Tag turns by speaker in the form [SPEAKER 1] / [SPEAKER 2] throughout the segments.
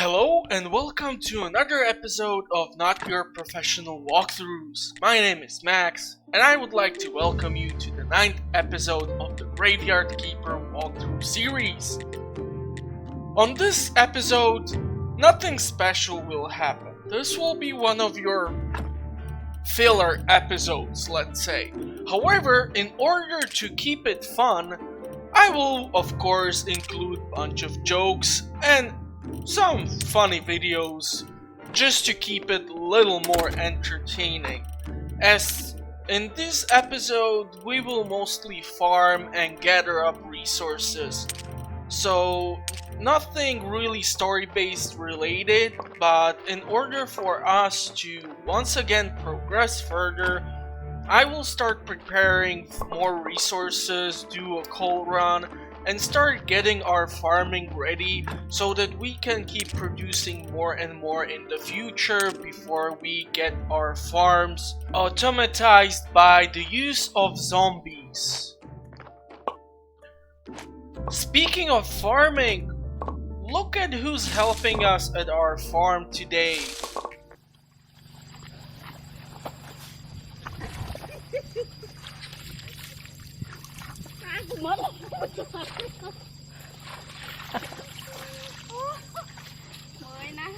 [SPEAKER 1] Hello and welcome to another episode of Not Your Professional Walkthroughs. My name is Max, and I would like to welcome you to the 9th episode of the Graveyard Keeper walkthrough series. On this episode, nothing special will happen. This will be one of your filler episodes, let's say. However, in order to keep it fun, I will of course include a bunch of jokes and some funny videos just to keep it a little more entertaining. As in this episode we will mostly farm and gather up resources, so nothing really story-based related, but in order for us to once again progress further, I will start preparing more resources, do a coal run, and start getting our farming ready so that we can keep producing more and more in the future before we get our farms automatized by the use of zombies. Speaking of farming, look at who's helping us at our farm today.
[SPEAKER 2] Mới nè.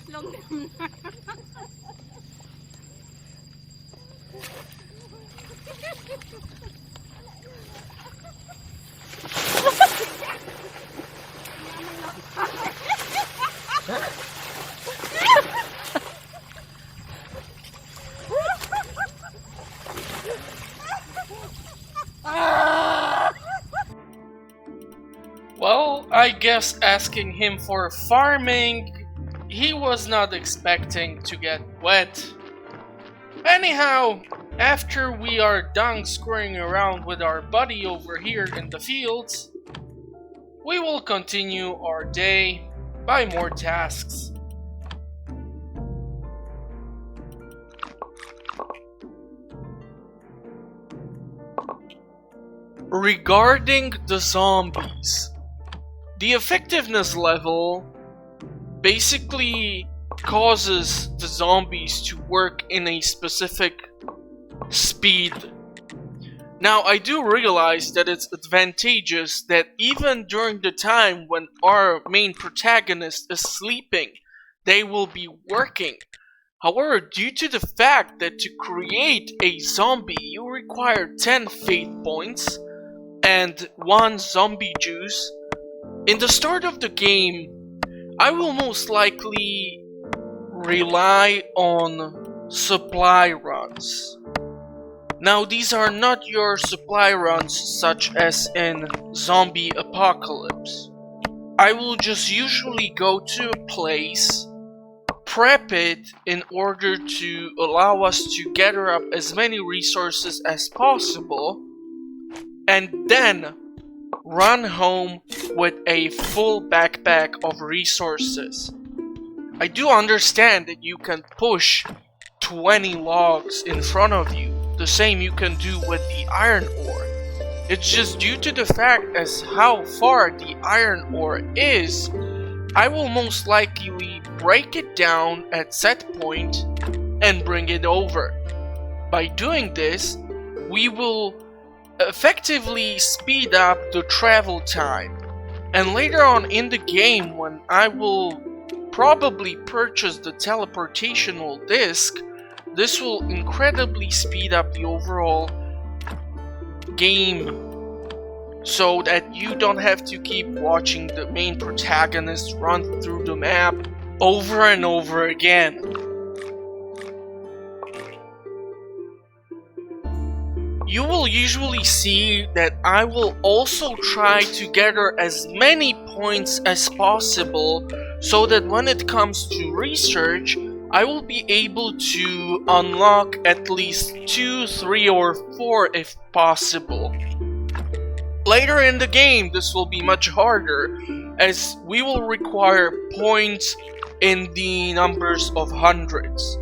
[SPEAKER 2] Lông đừng.
[SPEAKER 1] Well, I guess asking him for farming, he was not expecting to get wet. Anyhow, after we are done screwing around with our buddy over here in the fields, we will continue our day by more tasks. Regarding the zombies, the effectiveness level basically causes the zombies to work in a specific speed. Now, I do realize that it's advantageous that even during the time when our main protagonist is sleeping, they will be working. However, due to the fact that to create a zombie you require 10 fate points and 1 zombie juice, in the start of the game, I will most likely rely on supply runs. Now, these are not your supply runs such as in Zombie Apocalypse. I will just usually go to a place, prep it in order to allow us to gather up as many resources as possible, and then run home with a full backpack of resources. I do understand that you can push 20 logs in front of you, the same you can do with the iron ore. It's just due to the fact as how far the iron ore is, I will most likely break it down at set point and bring it over. By doing this, we will effectively speed up the travel time, and later on in the game, when I will probably purchase the teleportational disc, this will incredibly speed up the overall game so that you don't have to keep watching the main protagonist run through the map over and over again. You will usually see that I will also try to gather as many points as possible so that when it comes to research, I will be able to unlock at least 2, 3, or 4 if possible. Later in the game, this will be much harder, as we will require points in the numbers of hundreds.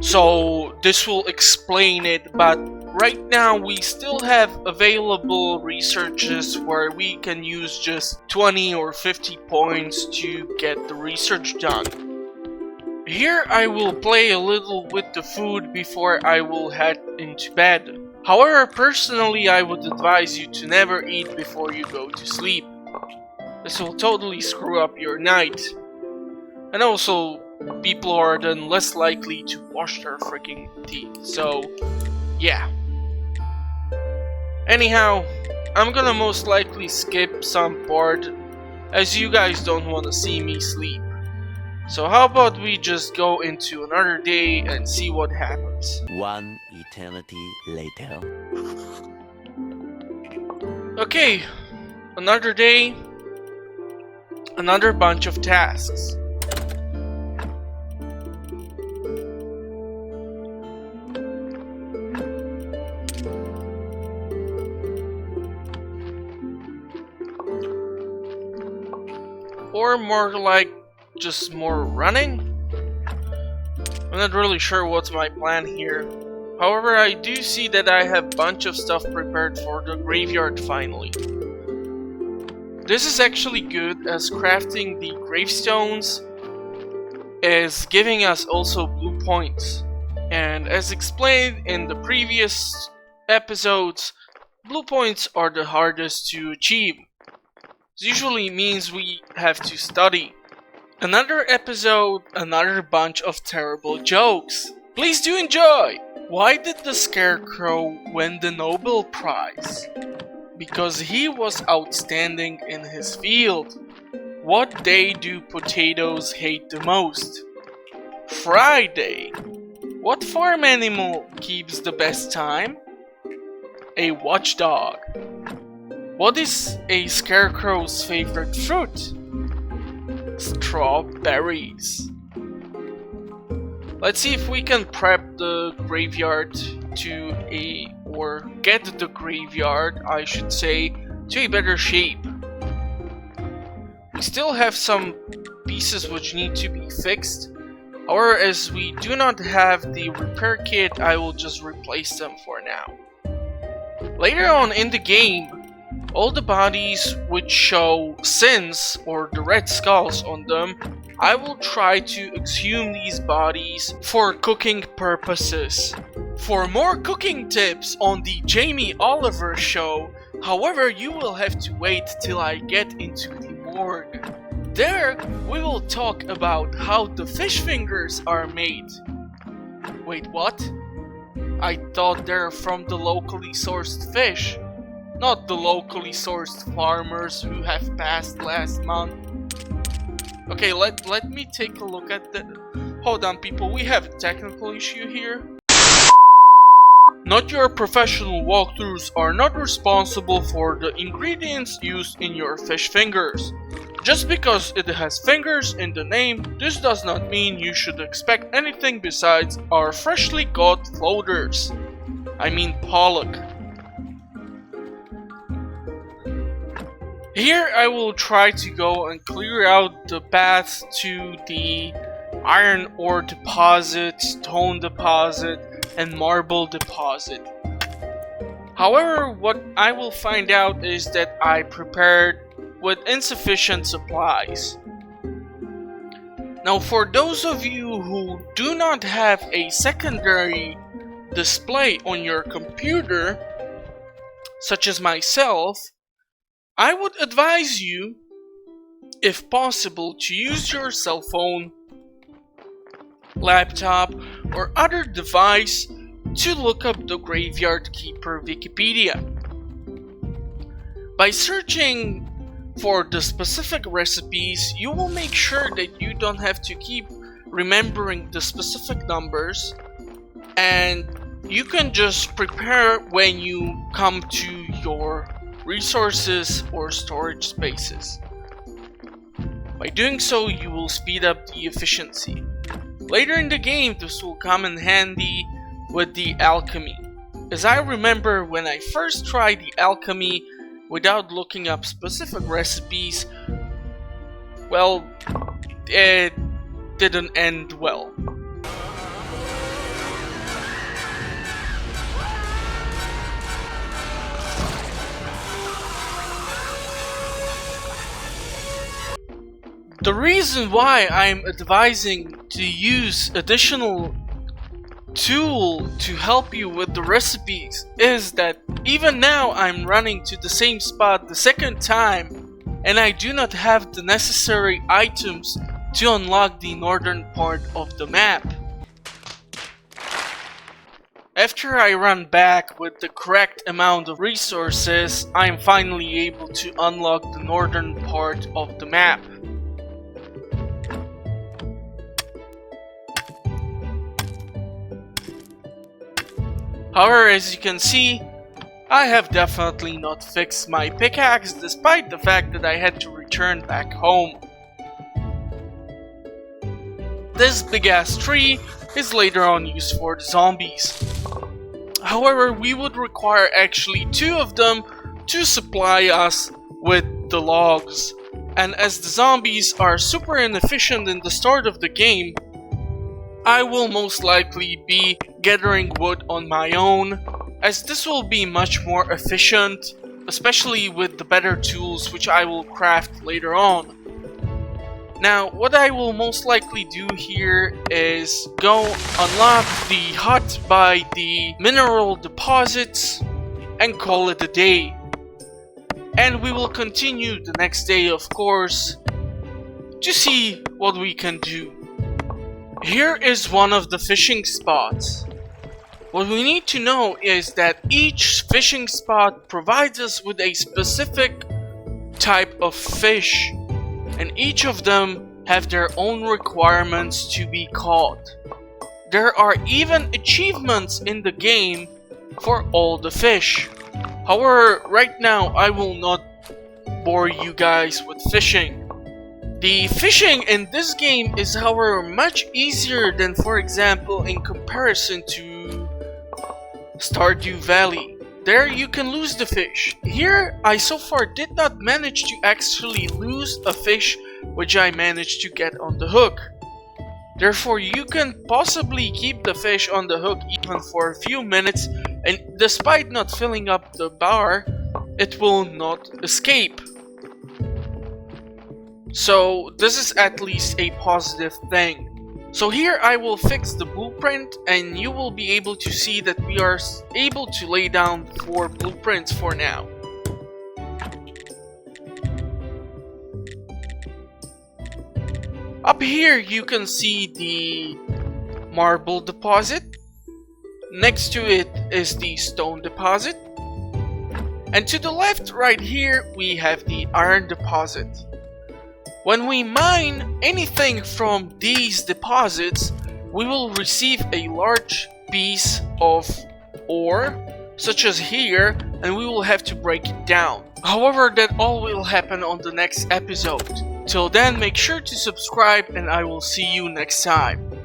[SPEAKER 1] So this will explain it, but right now we still have available researches where we can use just 20 or 50 points to get the research done. Here I will play a little with the food before I will head into bed. However, personally I would advise you to never eat before you go to sleep. This will totally screw up your night. And also, people are then less likely to wash their freaking teeth, so yeah. Anyhow, I'm gonna most likely skip some part as you guys don't wanna see me sleep. So how about we just go into another day and see what happens.
[SPEAKER 3] One eternity later.
[SPEAKER 1] Okay, another day, another bunch of tasks. Or more like just more running? I'm not really sure what's my plan here. However, I do see that I have a bunch of stuff prepared for the graveyard finally. This is actually good as crafting the gravestones is giving us also blue points. And as explained in the previous episodes, blue points are the hardest to achieve. This usually means we have to study. Another episode, another bunch of terrible jokes. Please do enjoy! Why did the Scarecrow win the Nobel Prize? Because he was outstanding in his field. What day do potatoes hate the most? Friday. What farm animal keeps the best time? A watchdog. What is a scarecrow's favorite fruit? Strawberries. Let's see if we can prep the graveyard or get the graveyard, I should say, to a better shape. We still have some pieces which need to be fixed. However, as we do not have the repair kit, I will just replace them for now. Later on in the game, all the bodies which show sins or the red skulls on them, I will try to exhume these bodies for cooking purposes. For more cooking tips on the Jamie Oliver show, however, you will have to wait till I get into the morgue. There, we will talk about how the fish fingers are made. Wait, what? I thought they're from the locally sourced fish. Not the locally sourced farmers who have passed last month. Okay, let me take a look at the... Hold on people, we have a technical issue here. Not your professional walkthroughs are not responsible for the ingredients used in your fish fingers. Just because it has fingers in the name, this does not mean you should expect anything besides our freshly caught floaters. I mean pollock. Here I will try to go and clear out the path to the iron ore deposit, stone deposit, and marble deposit. However, what I will find out is that I prepared with insufficient supplies. Now, for those of you who do not have a secondary display on your computer, such as myself, I would advise you, if possible, to use your cell phone, laptop, or other device to look up the Graveyard Keeper Wikipedia. By searching for the specific recipes, you will make sure that you don't have to keep remembering the specific numbers, and you can just prepare when you come to your resources or storage spaces. By doing so, you will speed up the efficiency. Later in the game, this will come in handy with the alchemy. As I remember, when I first tried the alchemy without looking up specific recipes, well, it didn't end well. The reason why I'm advising to use additional tool to help you with the recipes is that even now I'm running to the same spot the second time and I do not have the necessary items to unlock the northern part of the map. After I run back with the correct amount of resources, I am finally able to unlock the northern part of the map. However, as you can see, I have definitely not fixed my pickaxe despite the fact that I had to return back home. This big ass tree is later on used for the zombies. However, we would require actually 2 of them to supply us with the logs. And as the zombies are super inefficient in the start of the game, I will most likely be gathering wood on my own, as this will be much more efficient, especially with the better tools which I will craft later on. Now, what I will most likely do here is go unlock the hut by the mineral deposits and call it a day. And we will continue the next day, of course, to see what we can do. Here is one of the fishing spots. What we need to know is that each fishing spot provides us with a specific type of fish, and each of them have their own requirements to be caught. There are even achievements in the game for all the fish. However, right now I will not bore you guys with fishing. The fishing in this game is, however, much easier than, for example, in comparison to Stardew Valley. There you can lose the fish. Here, I so far did not manage to actually lose a fish which I managed to get on the hook. Therefore, you can possibly keep the fish on the hook even for a few minutes, and despite not filling up the bar, it will not escape. So this is at least a positive thing. So here I will fix the blueprint, and you will be able to see that we are able to lay down 4 blueprints for now. Up here you can see the marble deposit. Next to it is the stone deposit. And to the left right here we have the iron deposit. When we mine anything from these deposits, we will receive a large piece of ore, such as here, and we will have to break it down. However, that all will happen on the next episode. Till then, make sure to subscribe, and I will see you next time.